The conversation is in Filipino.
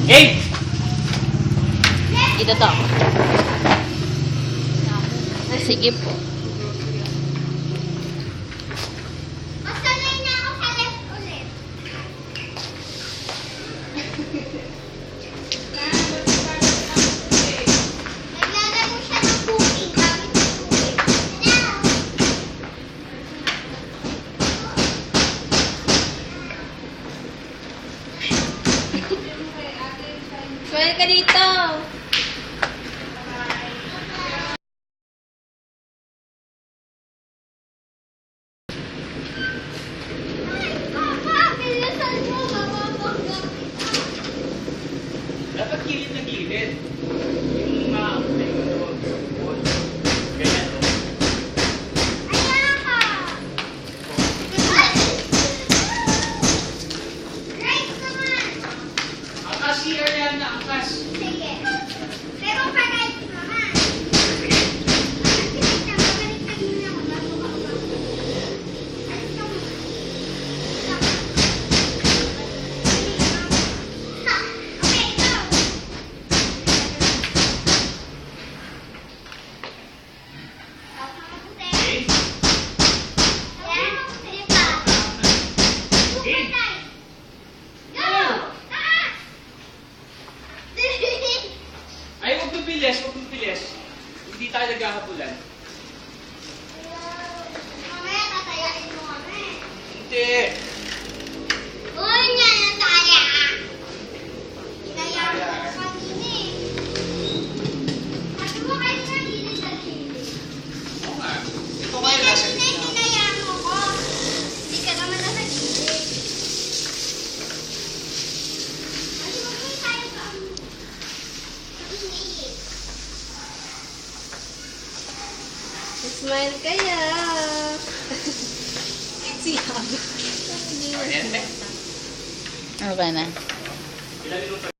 Game! Ito to. Sige po. Masanay na ako sa left ulit. Naglalaro siya ng cookie. Gamit ng cookie. Smile ka dito. Papa, bilisan mo. Mababagak kita. Dapat gilid na gilid. Yung mga ganyan. Ayaka! Right naman! Angkas here yan na angkas. Sige. Pero pa-right naman. Balik na muna ako. Bago ka umakyat. Balik ka muna. Ha! Okay, go! Game! Ay, huwag bibilis, huwag bibilis. Hindi tayo naghahabulan. Mamaya tatayain mo kami. Hindi. Uy, nga nataya! Inaya mo ko kanina eh. Sabi mo kanina gilid na gilid. Oo nga. Ito Hindi kayo nasa kanina gitna. hinaya mo ko. Hindi ka naman nasa gilid. Ano mo kung tayo ka? Smile kaya. Siya. Oriente. Ano ba na? Ilan minuto?